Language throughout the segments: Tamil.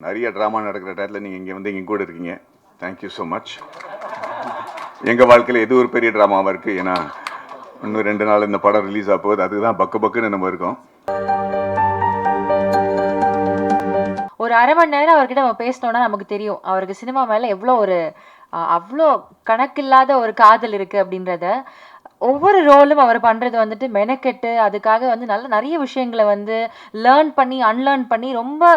நிறைய ட்ராமா நடக்கிற டயத்தில் நீங்கள் இங்கே வந்து எங்கள் கூட இருக்கீங்க. Thank you so much. எங்கள் வாழ்க்கையில் எது ஒரு பெரிய ட்ராமாவாக இருக்குது. ஏன்னா இன்னும் 2 நாள் இந்த படம் ரிலீஸ் ஆக போகுது. அதுதான் பக்குன்னு நம்ம இருக்கோம். ஒரு அரை மணி நேரம் அவர்கிட்ட நம்ம பேசினோம்னா நமக்கு தெரியும் அவருக்கு சினிமா மேலே எவ்வளோ ஒரு அவ்வளோ கணக்கில்லாத ஒரு காதல் இருக்குது அப்படின்றத. ஒவ்வொரு ரோலும் அவர் பண்ணுறது வந்துட்டு மெனக்கெட்டு அதுக்காக வந்து நிறைய விஷயங்களை வந்து லேர்ன் பண்ணி அன்லேர்ன் பண்ணி ரொம்ப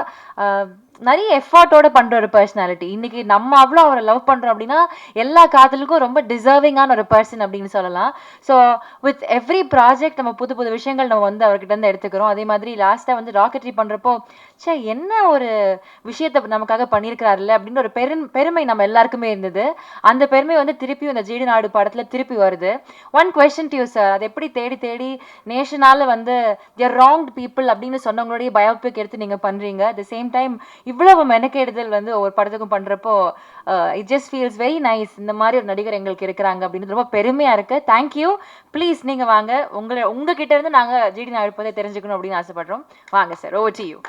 நிறைய எஃபர்ட்டோட பண்ணுற ஒரு பர்சனாலிட்டி. இன்னைக்கு நம்ம அவ்வளோ அவரை லவ் பண்ணுறோம் அப்படின்னா எல்லா காதலுக்கும் ரொம்ப டிசர்விங்கான ஒரு பர்சன் அப்படின்னு சொல்லலாம். ஸோ வித் எவ்ரி ப்ராஜெக்ட் நம்ம புது புது விஷயங்கள் நம்ம வந்து அவர்கிட்ட இருந்து எடுத்துக்கிறோம். அதே மாதிரி லாஸ்ட்டாக வந்து ராக்கெட்ரி பண்ணுறப்போ சே என்ன ஒரு விஷயத்தை நமக்காக பண்ணியிருக்கிறாருல்ல அப்படின்னு ஒரு பெருமை நம்ம எல்லாருக்குமே இருந்தது. அந்த பெருமை வந்து திருப்பி இந்த ஜிடி நாயுடு படத்தில் திருப்பி வருது. One question to you sir, அது எப்படி தேடி தேடி நேஷனால வந்து தேர் ராங்ட் பீப்புள் அப்படின்னு சொன்னவங்களுடைய பயோபிக் எடுத்து நீங்கள் பண்ணுறீங்க. அட் த சேம் டைம் இவ்வளவு மெனக்கெடுதல் வந்து ஒவ்வொரு படத்துக்கும் பண்றப்போ it just feels very nice. இந்த மாதிரி ஒரு நடிகர் எங்களுக்கு இருக்கிறாங்க அப்படின்னு ரொம்ப பெருமையா இருக்கு. தேங்க்யூ. ப்ளீஸ் நீங்க வாங்க. உங்ககிட்ட இருந்து நாங்க ஜிடி நாயுடு பத்தி தெரிஞ்சுக்கணும் அப்படின்னு ஆசைப்படுறோம். வாங்க சார், ஓவர் டு யூ.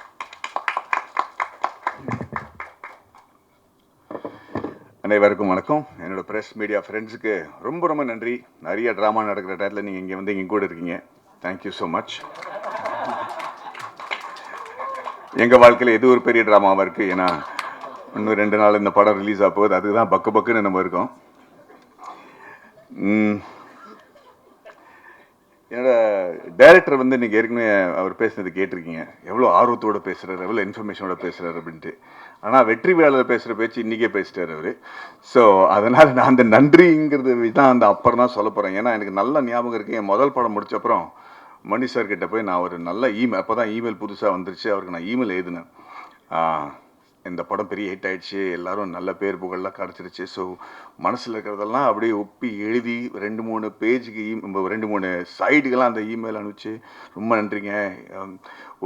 அனைவருக்கும் வணக்கம். என்னோட ப்ரெஸ் மீடியா ஃப்ரெண்ட்ஸுக்கு ரொம்ப ரொம்ப நன்றி. நிறைய ட்ராமா நடக்கிற டயத்தில் நீங்கள் இங்கே வந்து எங்கள் கூட இருக்கீங்க. Thank you so much. எங்கள் வாழ்க்கையில் எது ஒரு பெரிய ட்ராமாவாக இருக்குது. ஏன்னா இன்னும் 2 நாள் இந்த படம் ரிலீஸ் ஆக போகுது. அதுதான் பக்குன்னு நம்ம இருக்கோம். என்னோட டைரக்டர் வந்து இன்றைக்கி ஏற்கனவே அவர் பேசுனது கேட்டிருக்கீங்க. எவ்வளோ ஆர்வத்தோடு பேசுகிறார், எவ்வளோ இன்ஃபர்மேஷனோட பேசுகிறார் அப்படின்ட்டு. ஆனால் வெற்றி வேளாளர் பேசுகிற பேச்சு இன்றைக்கே பேசிட்டார் அவர். ஸோ அதனால் நான் அந்த நன்றிங்கிறது தான் அந்த அப்புறம் தான் சொல்ல போகிறேன். ஏன்னா எனக்கு நல்ல ஞாபகம் இருக்குது. என் முதல் படம் முடிச்ச அப்புறம் மணி சார் கிட்ட போய் நான் ஒரு நல்ல அப்போ தான் இமெயில் புதுசாக வந்துருச்சு. அவருக்கு நான் இமெயில் எழுதினேன். இந்த படம் பெரிய ஹிட் ஆகிடுச்சு, எல்லோரும் நல்ல பேர் புகழெலாம் கிடச்சிருச்சு. ஸோ மனசில் இருக்கிறதெல்லாம் அப்படியே ஒப்பி எழுதி 2-3 பேஜுக்கு 2-3 சைடுக்கெல்லாம் அந்த இமெயில் அனுப்பிச்சு ரொம்ப நன்றிங்க.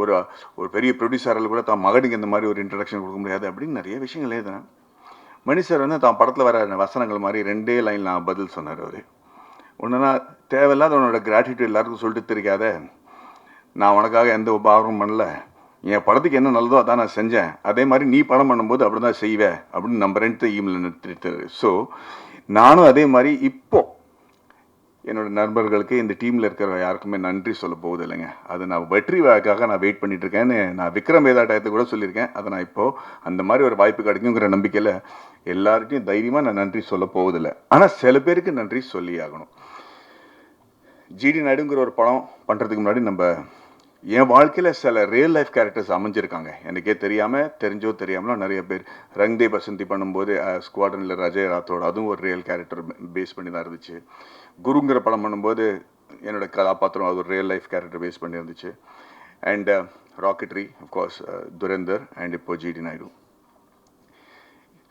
ஒரு ஒரு பெரிய ப்ரொடியூசரால் கூட தான் மகனுக்கு இந்த மாதிரி ஒரு இன்ட்ரடக்ஷன் கொடுக்க முடியாது அப்படின்னு நிறைய விஷயங்கள் எழுதினேன். மணி சார் வந்து தான் படத்தில் வர வசனங்கள் மாதிரி 2 லைன் நான் பதில் சொன்னார். அவர் ஒன்றுனா தேவையில்லாத உன்னோட கிராட்டிடியூட் எல்லாருக்கும் சொல்லிட்டு தெரியாத, நான் உனக்காக எந்த உபகாரமும் பண்ணல, என் படத்துக்கு என்ன நல்லதோ அதான் நான் செஞ்சேன், அதே மாதிரி நீ படம் பண்ணும்போது அப்படி தான் செய்வேன் அப்படின்னு நம்புறேன்ட்டு இமெயில் நிறுத்திட்டாரு. ஸோ நானும் அதே மாதிரி இப்போது என்னோட நண்பர்களுக்கு இந்த டீமில் இருக்கிற யாருக்குமே நன்றி சொல்ல போகுது இல்லைங்க. அது நான் வெற்றி வாய்க்காக நான் வெயிட் பண்ணிட்டு இருக்கேன்னு நான் விக்ரம் வேதா டயத்தை கூட சொல்லியிருக்கேன். அதை நான் இப்போது அந்த மாதிரி ஒரு வாய்ப்பு கிடைக்குங்கிற நம்பிக்கையில் எல்லார்ட்டையும் தைரியமாக நான் நன்றி சொல்ல போவதில்லை. ஆனால் சில பேருக்கு நன்றி சொல்லி ஆகணும். ஜிடி நாயுடுங்கிற ஒரு படம் பண்ணுறதுக்கு முன்னாடி என் வாழ்க்கையில் சில ரியல் லைஃப் கேரக்டர்ஸ் அமைஞ்சிருக்காங்க. எனக்கே தெரியாமல், தெரிஞ்சோ தெரியாமலோ நிறைய பேர். ரங்தே பசந்தி பண்ணும்போது ஸ்குவாடனில் ரஜய் ராத்தோட, அதுவும் ஒரு ரியல் கேரக்டர் பேஸ் பண்ணி தான் இருந்துச்சு. குருங்கிற படம் பண்ணும்போது என்னோடய கதாபாத்திரம் அது ஒரு ரியல் லைஃப் கேரக்டர் பேஸ் பண்ணி இருந்துச்சு. அண்ட் ராக்கெட்ரி, அஃப்கோர்ஸ் துரேந்தர், அண்ட் இப்போ ஜிடி நாயுடு.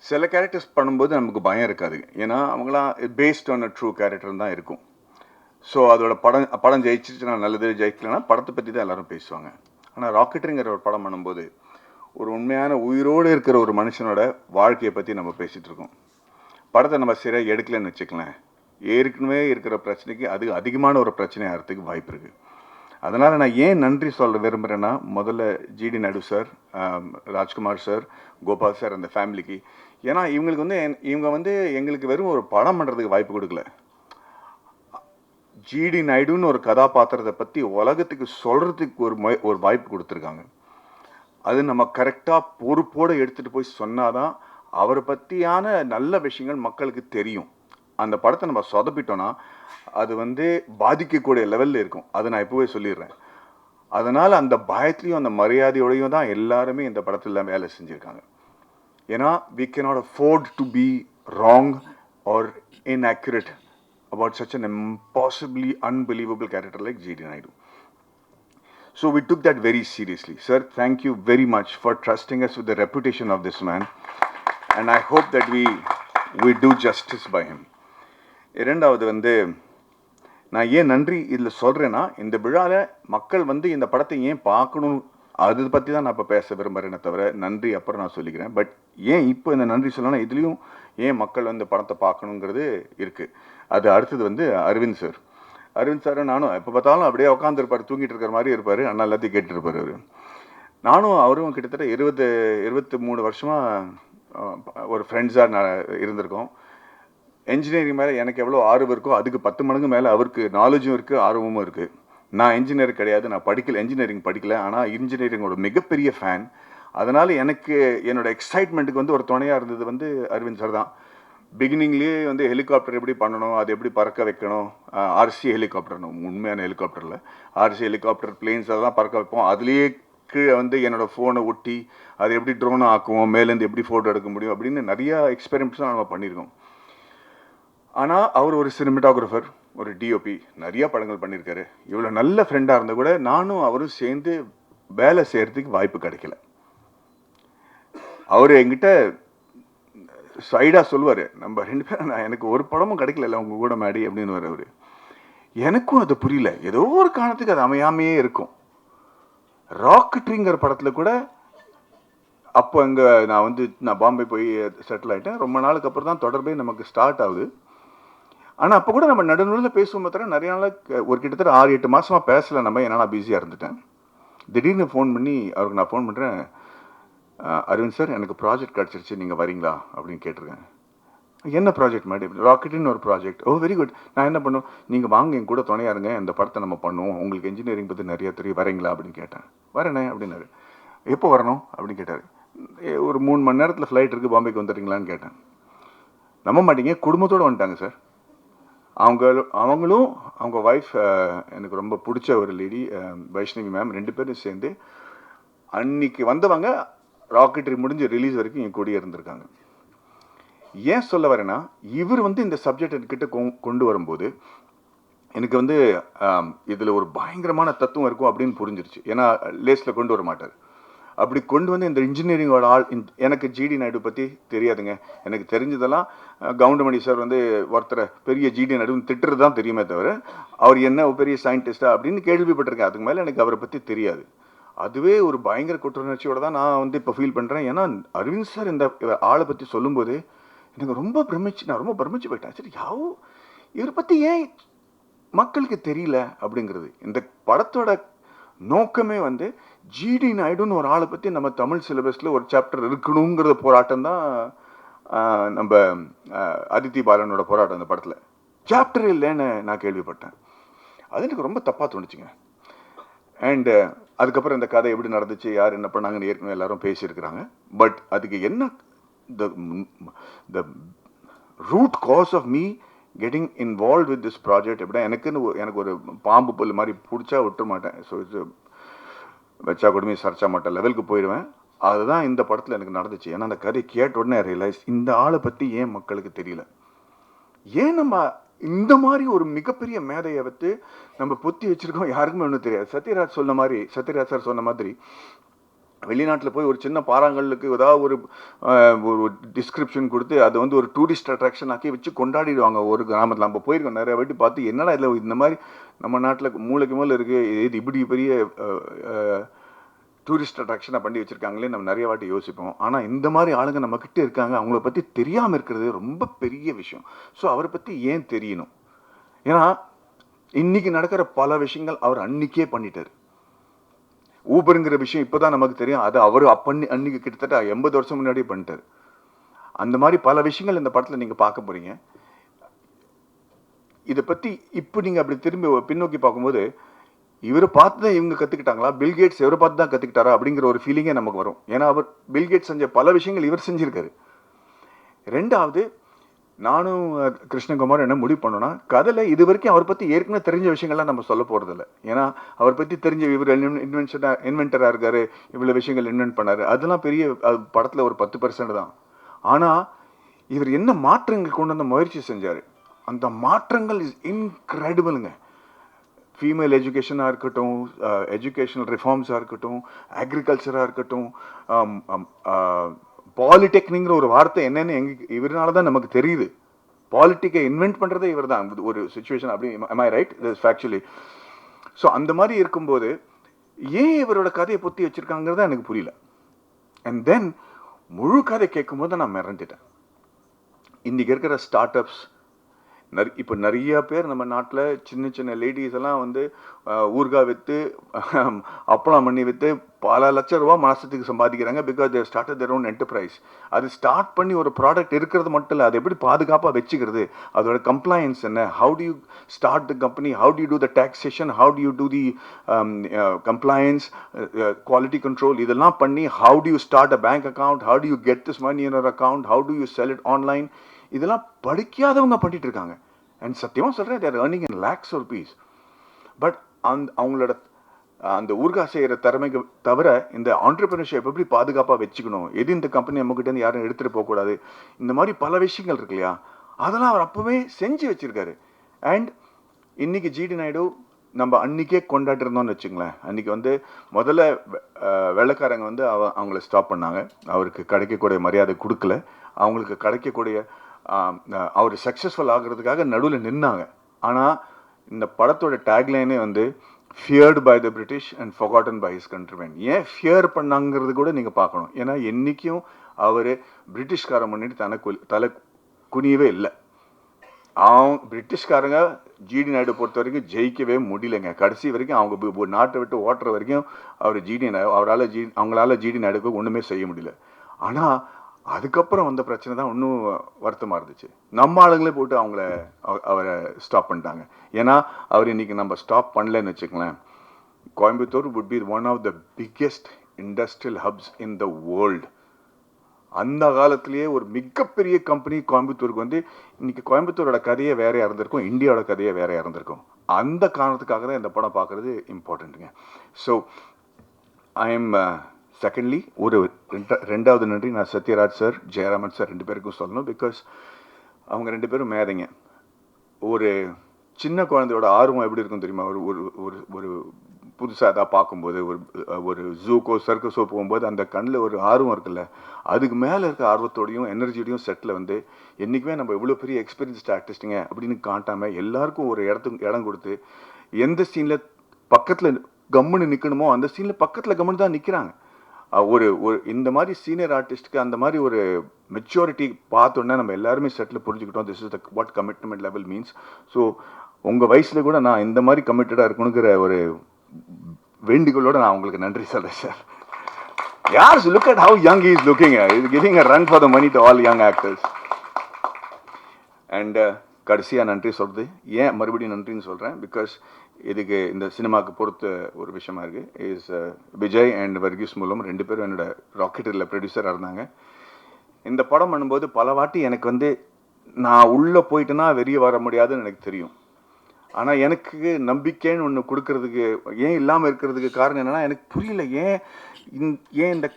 சில கேரக்டர்ஸ் பண்ணும்போது நமக்கு பயம் இருக்காது. ஏன்னா அவங்களாம் based on a true character தான் இருக்கும். ஸோ அதோட படம் ஜெயிச்சிச்சுன்னா நல்லது, ஜெயிக்கலன்னா படத்தை பற்றி தான் எல்லோரும் பேசுவாங்க. ஆனால் ராக்கெட்ரிங்கிற ஒரு படம் பண்ணும்போது ஒரு உண்மையான உயிரோடு இருக்கிற ஒரு மனுஷனோட வாழ்க்கையை பற்றி நம்ம பேசிகிட்டு இருக்கோம். படத்தை நம்ம சரியாக எடுக்கலன்னு வச்சுக்கலாம், ஏற்கனவே இருக்கிற பிரச்சனைக்கு அது அதிகமான ஒரு பிரச்சனை ஆகிறதுக்கு வாய்ப்பு இருக்குது. அதனால் நான் ஏன் நன்றி சொல்ல விரும்புகிறேன்னா, முதல்ல GD Naidu sir, Rajkumar sir, Gopal sir, அந்த ஃபேமிலிக்கு. ஏன்னா இவங்க வந்து எங்களுக்கு வெறும் ஒரு படம் பண்ணுறதுக்கு வாய்ப்பு கொடுக்கல, ஜிடி நாயுடுன்னு ஒரு கதாபாத்திரத்தை பற்றி உலகத்துக்கு சொல்கிறதுக்கு ஒரு வாய்ப்பு கொடுத்துருக்காங்க. அது நம்ம கரெக்டாக பொறுப்போடு எடுத்துகிட்டு போய் சொன்னாதான் அவரை பற்றியான நல்ல விஷயங்கள் மக்களுக்கு தெரியும். அந்த படத்தை நம்ம சொதப்பிட்டோன்னா அது வந்து பாதிக்கக்கூடிய லெவலில் இருக்கும். அதை நான் இப்போவே சொல்லிடுறேன். அதனால் அந்த பயத்துலையும் அந்த மரியாதையோடையும் தான் எல்லாருமே இந்த படத்தில் வேலை செஞ்சுருக்காங்க. ஏன்னா we cannot afford to be wrong or inaccurate about such an impossibly unbelievable character like G.D. Naidu. So we took that very seriously. Sir, thank you very much for trusting us with the reputation of this man. And I hope that we do justice by him. இரண்டாவது வந்து நான் ஏன் நன்றி இதில் சொல்கிறேன்னா, இந்த விழாவில் மக்கள் வந்து இந்த படத்தை ஏன் பார்க்கணும், அதை பற்றி தான் நான் இப்போ பேச விரும்புகிறேனே தவிர நன்றி அப்புறம் நான் சொல்லிக்கிறேன். பட் ஏன் இப்போ இந்த நன்றி சொல்லணும்னா, இதுலேயும் ஏன் மக்கள் வந்து படத்தை பார்க்கணுங்கிறது இருக்குது. அது அடுத்தது வந்து அரவிந்த் சார். அரவிந்த் சார் நானும் எப்போ பார்த்தாலும் அப்படியே உட்காந்துருப்பார், தூங்கிட்டு இருக்கிற மாதிரி இருப்பார். அண்ணா எல்லாத்தையும் கேட்டுருப்பார் அவர். நானும் அவரும் கிட்டத்தட்ட 23 வருஷமாக ஒரு ஃப்ரெண்ட்ஸாக நான் இருந்திருக்கோம். என்ஜினியரிங் மேலே எனக்கு எவ்வளோ ஆர்வம் இருக்கோ அதுக்கு 10 மடங்கு மேலே அவருக்கு நாலேஜும் இருக்குது, ஆர்வமும் இருக்குது. நான் என்ஜினியர் கிடையாது, நான் என்ஜினியரிங் படிக்கல, ஆனால் இன்ஜினியரிங்கோட மிகப்பெரிய ஃபேன். அதனால் எனக்கு என்னோட எக்ஸைட்மெண்ட்டுக்கு வந்து ஒரு துணையாக இருந்தது வந்து அரவிந்த் சார் தான். பிகினிங்லேயே வந்து ஹெலிகாப்டர் எப்படி பண்ணணும், அது எப்படி பறக்க வைக்கணும், ஆர்சி ஹெலிகாப்டர், உண்மையான ஹெலிகாப்டரில் ஆர்சி ஹெலிகாப்டர் பிளேன்ஸ் அதெல்லாம் பறக்க வைப்போம். அதுலேயே கீழே வந்து என்னோடய ஃபோனை ஒட்டி அதை எப்படி ட்ரோனை ஆக்குவோம், மேலேருந்து எப்படி ஃபோட்டோ எடுக்க முடியும் அப்படின்னு நிறையா எக்ஸ்பெரிமெண்ட்ஸ்லாம் நம்ம பண்ணியிருக்கோம். ஆனால் அவர் ஒரு சினிமாட்டோகிராஃபர், ஒரு டிஓபி, நிறைய படங்கள் பண்ணியிருக்காரு. இவ்வளோ நல்ல ஃப்ரெண்டாக இருந்தால் கூட நானும் அவரும் சேர்ந்து வேலை செய்கிறதுக்கு வாய்ப்பு கிடைக்கல. அவர் என்கிட்ட சைடாக சொல்லுவார், நம்ம 2 பேரும் எனக்கு ஒரு படமும் கிடைக்கல உங்கள் கூட மேடி அப்படின்னு அவர். எனக்கும் அது புரியல, ஏதோ ஒரு காரணத்துக்கு அது அமையாமையே இருக்கும். ராக்கெட்ரிங்கிற படத்தில் கூட அப்போ அங்கே நான் பாம்பே போய் செட்டில் ஆகிட்டேன். ரொம்ப நாளுக்கு அப்புறம் தான் தொடர்பே நமக்கு ஸ்டார்ட் ஆகுது. ஆனால் அப்போ கூட நம்ம நடுநடுவில் பேசுவோம். தவிர நிறைய நாளாக ஒரு கிட்டத்தட்ட 6-8 மாதமாக பேசலை நம்ம, ஏன்னா நான் பிஸியாக இருந்துட்டேன். திடீர்னு ஃபோன் பண்ணி அவருக்கு நான் ஃபோன் பண்ணுறேன், அரவிந்த் சார் எனக்கு ப்ராஜெக்ட் கிடச்சிருச்சு, நீங்கள் வரீங்களா அப்படின்னு கேட்டிருக்கேன். என்ன ப்ராஜெக்ட் மேடம்? ராக்கெட்டுன்னு ஒரு ப்ராஜெக்ட். ஓ வெரி குட். நான் என்ன பண்ணுவோம், நீங்கள் வாங்க என் கூட துணையாக இருங்க, இந்த படத்தை நம்ம பண்ணுவோம், உங்களுக்கு இன்ஜினியரிங் பற்றி நிறைய தெரியும், வரீங்களா அப்படின்னு கேட்டேன். வரேனே அப்படின்னாரு. எப்போ வரணும் அப்படின்னு கேட்டார். ஒரு 3 மணி நேரத்தில் ஃப்ளைட் இருக்குது, பாம்பேக்கு வந்துடுறீங்களான்னு கேட்டேன். நம்ப மாட்டீங்க, குடும்பத்தோடு வந்துட்டாங்க சார். அவங்களும் அவங்க ஒய்ஃப், எனக்கு ரொம்ப பிடிச்ச ஒரு லேடி வைஷ்ணவி மேம், 2 பேரும் சேர்ந்து அன்னைக்கு வந்தவங்க ராக்கெட்ரி முடிஞ்சு ரிலீஸ் வரைக்கும் என் கூடயே இருந்திருக்காங்க. ஏன் சொல்ல வரேன்னா, இவர் இந்த சப்ஜெக்ட் என்கிட்ட கொண்டு வரும்போது எனக்கு இதில் ஒரு பயங்கரமான தத்துவம் இருக்கும் அப்படின்னு புரிஞ்சிருச்சு. ஏன்னா லேஸில் கொண்டு வர மாட்டார். அப்படி கொண்டு வந்து இந்த இன்ஜினியரிங்கோட எனக்கு ஜிடி நாயுடு பற்றி தெரியாதுங்க. எனக்கு தெரிஞ்சதெல்லாம் கவுண்டமணி சார் ஒருத்தரை பெரிய ஜிடி நாயுடு திட்டுறது தான் தெரியுமே தவிர அவர் என்ன பெரிய சயின்டிஸ்டா அப்படின்னு கேள்விப்பட்டிருக்கேன். அதுக்கு மேலே எனக்கு அவரை பற்றி தெரியாது. அதுவே ஒரு பயங்கர குற்றுணர்ச்சியோட தான் நான் இப்போ ஃபீல் பண்ணுறேன். ஏன்னா அரவிந்த் சார் இந்த ஆளை பற்றி சொல்லும்போது எனக்கு நான் ரொம்ப பிரமிச்சு போயிட்டேன். சரி, இவரை பற்றி ஏன் மக்களுக்கு தெரியல அப்படிங்கிறது. இந்த படத்தோட நோக்கமே ஜிடி நாயுடுன்னு ஒரு ஆளை பற்றி நம்ம தமிழ் சிலபஸில் ஒரு சாப்டர் இருக்கணுங்கிற போராட்டம் தான் நம்ம அதித்தி பாலனோட போராட்டம். அந்த படத்தில் சாப்டர் இல்லைன்னு நான் கேள்விப்பட்டேன். அது எனக்கு ரொம்ப தப்பாக தோணுச்சுங்க. அண்டு அதுக்கப்புறம் இந்த கதை எப்படி நடந்துச்சு, யார் என்ன பண்ணாங்கன்னு ஏற்கனவே எல்லாரும் பேசியிருக்கிறாங்க. பட் அதுக்கு என்ன the root cause of me getting involved with this project எப்படின்னா, எனக்கு ஒரு பாம்பு புல் மாதிரி பிடிச்சா விட்டுற மாட்டேன். ஸோ இது வச்சா கொடுமை சர்ச்சா மாட்டேன் லெவலுக்கு போயிடுவேன். அதுதான் இந்த படத்தில் எனக்கு நடந்துச்சு. ஏன்னா அந்த கதை கேட்ட உடனே ரியலைஸ், இந்த ஆளை பற்றி ஏன் மக்களுக்கு தெரியல, ஏன் நம்ம இந்த மாதிரி ஒரு மிகப்பெரிய மேதையை நம்ம பொத்தி வச்சிருக்கோம், யாருக்குமே ஒன்றும் தெரியாது. சத்யராஜ் சார் சொன்ன மாதிரி வெளிநாட்டில் போய் ஒரு சின்ன பாறாங்கல்லுக்கு ஏதாவது ஒரு டிஸ்கிரிப்ஷன் கொடுத்து அதை ஒரு டூரிஸ்ட் அட்ராக்ஷன் ஆக்கி வச்சு கொண்டாடிடுவாங்க ஒரு கிராமத்தில். நம்ம போயிருக்கோம் நிறைய வாட்டி பார்த்து, என்னடா இதில் இந்த மாதிரி நம்ம நாட்டில் மூளைக்கு மேலே இருக்குது, இது இப்படி பெரிய டூரிஸ்ட் அட்ராக்ஷனாக பண்ணி வச்சுருக்காங்களே நம்ம நிறைய வாட்டி யோசிப்போம். ஆனால் இந்த மாதிரி ஆளுங்க நம்மக்கிட்ட இருக்காங்க, அவங்கள பற்றி தெரியாமல் இருக்கிறது ரொம்ப பெரிய விஷயம். ஸோ அவரை பற்றி ஏன் தெரியணும்? ஏன்னா இன்றைக்கி நடக்கிற பல விஷயங்கள் அவர் அன்றைக்கே பண்ணிட்டார். ஊபருங்கிற விஷயம் இப்போ தான் நமக்கு தெரியும், அது அவர் அன்றைக்கி கிட்டத்தட்ட 80 வருஷம் முன்னாடியே பண்ணிட்டார். அந்த மாதிரி பல விஷயங்கள் இந்த படத்தில் நீங்கள் பார்க்க போகிறீங்க. இதை பற்றி இப்போ நீங்கள் அப்படி திரும்பி பின்னோக்கி பார்க்கும்போது, இவரை பார்த்து தான் இவங்க கற்றுக்கிட்டாங்களா, பில்கேட்ஸ் இவரை பார்த்து தான் கற்றுக்கிட்டாரா அப்படிங்கிற ஒரு ஃபீலிங்கே நமக்கு வரும். ஏன்னா அவர் பில்கேட்ஸ் செஞ்ச பல விஷயங்கள் இவர் செஞ்சுருக்காரு. ரெண்டாவது, நானும் கிருஷ்ணகுமார் என்ன முடிவு பண்ணோன்னா, கதையில் இது வரைக்கும் அவர் பற்றி ஏற்கனவே தெரிஞ்ச விஷயங்கள்லாம் நம்ம சொல்ல போகிறதில்ல. ஏன்னா அவர் பற்றி தெரிஞ்ச இவர் இன்வென்டராக இருக்கார், இவ்வளோ விஷயங்கள் இன்வென்ட் பண்ணார், அதெல்லாம் பெரிய படத்தில் ஒரு 10% தான். ஆனால் இவர் என்ன மாற்றங்கள் கொண்டு வந்த முயற்சி செஞ்சார், அந்த மாற்றங்கள் இஸ் இன்க்ரெடிபிளுங்க. ஃபீமேல் எஜுகேஷனாக இருக்கட்டும், எஜுகேஷனல் ரிஃபார்ம்ஸாக இருக்கட்டும், அக்ரிகல்ச்சராக இருக்கட்டும், பாலிடெக்னிங்கிற ஒரு வார்த்தை என்னன்னு இவரால தான் நமக்கு தெரியுது. பாலிட்டிக்கை இன்வென்ட் பண்ணுறதே இவர் தான் ஒரு சுச்சுவேஷன். அப்படி am I right? This is factually. So அந்த மாதிரி இருக்கும்போது ஏன் இவரோட கதையை பொத்தி வச்சுருக்காங்கிறத எனக்கு புரியல. அண்ட் தென் முழு கதை கேட்கும்போது நான் மிரண்டுட்டேன். இன்றைக்கி இருக்கிற ஸ்டார்ட் அப்ஸ் இப்போ நிறைய பேர் நம்ம நாட்டில் சின்ன சின்ன லேடிஸ் எல்லாம் வந்து ஊறுகாய் விற்று அப்பளம் பண்ணி விற்று பல லட்சம் ரூபா மாதத்துக்கு சம்பாதிக்கிறாங்க. Because they started their own enterprise. அது ஸ்டார்ட் பண்ணி ஒரு ப்ராடக்ட் இருக்கிறது மட்டும் இல்லை, அதை எப்படி பாதுகாப்பாக வச்சுக்கிறது, அதோட கம்ப்ளைன்ஸ் என்ன, how do you start the company, how do you do the taxation, how do you do the compliance, quality control, இதெல்லாம் பண்ணி how do you start a bank account, how do you get this money in your account, how do you sell it online, இதெல்லாம் படிக்காதவங்க பண்ணிட்டு இருக்காங்க. அண்ட் சத்தியமாக சொல்கிறேன், their earning in lakhs of rupees. But அவங்களோட அந்த ஊர்காய் செய்கிற திறமைக்கு தவிர இந்த ஆண்டர்பிரினர்ஷிப் எப்படி பாதுகாப்பாக வச்சுக்கணும், எது இந்த கம்பெனி நம்மகிட்ட யாரும் எடுத்துகிட்டு போகக்கூடாது, இந்த மாதிரி பல விஷயங்கள் இருக்கு இல்லையா, அதெல்லாம் அவர் அப்போவே செஞ்சு வச்சுருக்காரு. அண்ட் இன்னைக்கு ஜிடி நாயுடு நம்ம அன்றைக்கே கொண்டாட்டிருந்தோம்னு வச்சுங்களேன். அன்றைக்கி வந்து முதல்ல வெள்ளைக்காரங்க வந்து அவங்கள ஸ்டாப் பண்ணாங்க, அவருக்கு கிடைக்கக்கூடிய மரியாதை கொடுக்கல, அவங்களுக்கு கிடைக்கக்கூடிய அவர் சக்ஸஸ்ஃபுல் ஆகிறதுக்காக நடுவில் நின்னாங்க. ஆனால் இந்த படத்தோட டேக்லைனே வந்து feared by the British and forgotten by his countryman. ஏன் ஃபியர் பண்ணாங்கிறது கூட நீங்கள் பார்க்கணும். ஏன்னா என்றைக்கும் அவர் பிரிட்டிஷ்காரன் பண்ணிட்டு தலை குனியவே இல்லை. பிரிட்டிஷ்காரங்க ஜிடி நாயுடு பொறுத்த வரைக்கும் ஜெயிக்கவே முடியலைங்க. கடைசி வரைக்கும் அவங்க நாட்டை விட்டு ஓட்டுற வரைக்கும் அவங்களால ஜிடி நாயுடுக்கு ஒன்றுமே செய்ய முடியல. ஆனால் அதுக்கப்புறம் வந்த பிரச்சனை தான் இன்னும் வருத்தமாக இருந்துச்சு. நம்ம ஆளுங்களே போட்டு அவரை ஸ்டாப் பண்ணிட்டாங்க. ஏன்னா அவர் இன்னைக்கு நம்ம ஸ்டாப் பண்ணலன்னு வச்சுக்கலாம், Coimbatore would be one of the biggest industrial hubs in the world. அந்த காலத்திலேயே ஒரு மிகப்பெரிய கம்பெனி கோயம்புத்தூருக்கு வந்து இன்னைக்கு கோயம்புத்தூரோட கதையே வேறையாக இருந்திருக்கும், இந்தியாவோட கதையே வேறையாக இருந்திருக்கும். அந்த காரணத்துக்காக தான் இந்த படம் பார்க்குறது இம்பார்ட்டண்ட்டுங்க. ஸோ ஐ எம் செகண்ட்லி ஒரு ரெண்டாவது நன்றி நான் சத்யராஜ் சார், ஜெயராமன் சார் ரெண்டு பேருக்கும் சொல்லணும். பிகாஸ் அவங்க ரெண்டு பேரும் மேதைங்க. ஒரு சின்ன குழந்தையோட ஆர்வம் எப்படி இருக்கும் தெரியுமா, ஒரு புதுசாக எதாவது பார்க்கும்போது, ஒரு ஜூக்கோ சர்க்கஸோ போகும்போது அந்த கண்ணில் ஒரு ஆர்வம் இருக்குல்ல, அதுக்கு மேலே இருக்க ஆர்வத்தோடையும் எனர்ஜியோடையும் செட்டில் வந்து என்றைக்குமே நம்ம இவ்வளோ பெரிய எக்ஸ்பீரியன்ஸ்ட் ஆர்டிஸ்ட்டுங்க அப்படின்னு காட்டாமல் எல்லாருக்கும் ஒரு இடம் கொடுத்து, எந்த சீனில் பக்கத்தில் கம்முன்னு நிற்கணுமோ அந்த சீனில் பக்கத்தில் கம்முன்னு தான் நிற்கிறாங்க. ஒரு இந்த மாதிரி சீனியர் ஆர்டிஸ்ட்டுக்கு அந்த மாதிரி ஒரு மெச்சூரிட்டி பார்த்தோன்னா நம்ம எல்லாருமே செட்டில் புரிஞ்சுக்கிட்டோம். This is the what commitment level means. So உங்கள் வயசில் கூட நான் இந்த மாதிரி கமிட்டடாக இருக்கணுங்கிற ஒரு வேண்டுகோளோடு நான் உங்களுக்கு நன்றி சொல்கிறேன் சார். யார் look at how young is looking, is giving a run for the money to all young actors. And கடைசியாக நன்றி சொல்கிறது ஏன் மறுபடியும் நன்றின்னு சொல்கிறேன், பிகாஸ் இதுக்கு இந்த சினிமாவுக்கு பொறுத்த ஒரு விஷயமா இருக்குது. இஸ் விஜய் அண்ட் வர்கீஸ் மூலம் ரெண்டு பேரும் என்னோட ராக்கெட்டில் ப்ரொடியூசராக இருந்தாங்க. இந்த படம் பண்ணும்போது பல வாட்டி எனக்கு வந்து நான் உள்ளே போயிட்டேன்னா வெளியே வர முடியாதுன்னு எனக்கு தெரியும். ஆனால் எனக்கு நம்பிக்கைன்னு ஒன்று கொடுக்கறதுக்கு ஏன் இல்லாமல் இருக்கிறதுக்கு காரணம் என்னென்னா, எனக்கு புரியல ஏன் இந்த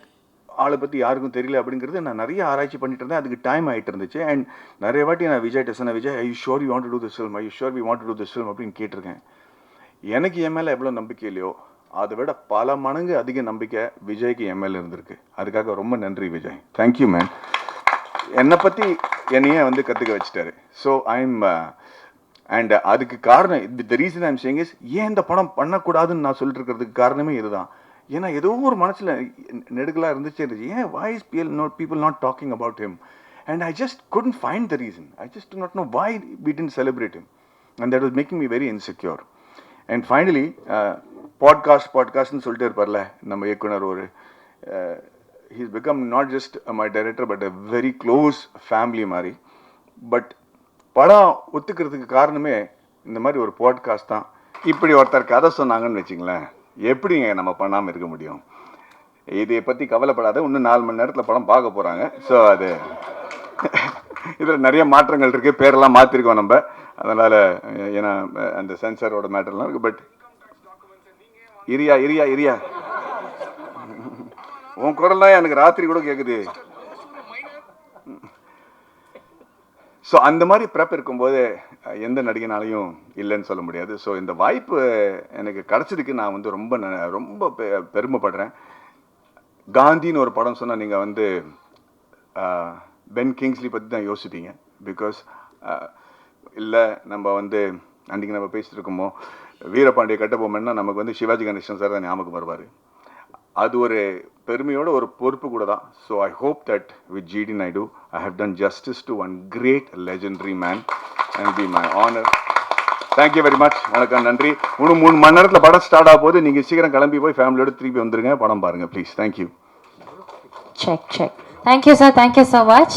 ஆளை பற்றி யாருக்கும் தெரியல அப்படிங்கிறது. நான் நிறைய ஆராய்ச்சி பண்ணிட்டு இருந்தேன், அதுக்கு டைம் ஆகிட்டு இருந்துச்சு. அண்ட் நிறைய வாட்டி நான் விஜய் சொன்னேன், Vijay I sure you want to do this film, I sure we want to do this film அப்படின்னு கேட்டிருக்கேன். எனக்கு என் மேலே எவ்வளோ நம்பிக்கை இல்லையோ அதை விட பல மடங்கு அதிக நம்பிக்கை விஜய்க்கு என் மேலே இருந்திருக்கு. அதுக்காக ரொம்ப நன்றி விஜய், தேங்க்யூ மேன். என்னை பற்றி என்னையே வந்து கற்றுக்க வச்சுட்டாரு. ஸோ ஐம் அண்ட் அதுக்கு காரணம் the reason I'm saying is, ஏன் இந்த படம் பண்ணக்கூடாதுன்னு நான் சொல்லிட்டு இருக்கிறதுக்கு காரணமே இதுதான். ஏன்னா ஏதோ ஒரு மனசில் நெடுக்கலாக இருந்துச்சே இருந்துச்சு, ஏன் why is people not talking about him, and I just couldn't find the reason. I just do not know why we didn't celebrate him, and that was making me very insecure. And finally பாட்காஸ்ட்னு சொல்லிட்டு இருப்பார்ல நம்ம இயக்குனர், ஒரு he's become not just my director but a very close family மாதிரி. பட் படம் ஒத்துக்கிறதுக்கு காரணமே இந்த மாதிரி ஒரு பாட்காஸ்ட் தான். இப்படி ஒருத்தர் கதை சொன்னாங்கன்னு வச்சுங்களேன், எப்படிங்க நம்ம பண்ணாமல் இருக்க முடியும். இதை பற்றி கவலைப்படாத, இன்னும் 4 மணி நேரத்தில் படம் பார்க்க போகிறாங்க. ஸோ அது இதில் நிறைய மாற்றங்கள் இருக்குது, பேரெல்லாம் மாற்றிருக்கோம் நம்ம, அதனால் ஏன்னா அந்த சென்சாரோட மேட்டர்லாம் இருக்குது. பட் இரியா உன் குரல்லாம் எனக்கு ராத்திரி கூட கேட்குது. ஸோ அந்த மாதிரி ப்ரெப் இருக்கும்போது எந்த நடிகனாலையும் இல்லைன்னு சொல்ல முடியாது. ஸோ இந்த வாய்ப்பு எனக்கு கிடச்சதுக்கு நான் வந்து ரொம்ப பெருமைப்படுறேன். காந்தின்னு ஒரு படம் சொன்னால் நீங்கள் வந்து பென் கிங்ஸ்லி பற்றி தான் யோசிப்பீங்க. பிகாஸ் இல்லை நம்ம வந்து அன்றைக்கி நம்ம பேசிட்டு இருக்கோமோ வீரபாண்டிய கட்டபொம்மன்னா நமக்கு வந்து சிவாஜி கணேசன் சார் தான் ஞாபகம் வருவார். அது ஒரு பெருமையோட ஒரு பொறுப்பு கூட தான். So I hope that with GD Naidu I have done justice to one great legendary man. and be my honor. Thank you very much. வணக்கம், நன்றி. இன்னும் 3 மணி நேரத்தில் படம் ஸ்டார்ட் ஆக போது. நீங்கள் சீக்கிரம் கிளம்பி போய் ஃபேமிலியோட திருப்பி வந்துருங்க, படம் பாருங்க please. Thank you. Check. Thank you, sir. Thank you so much.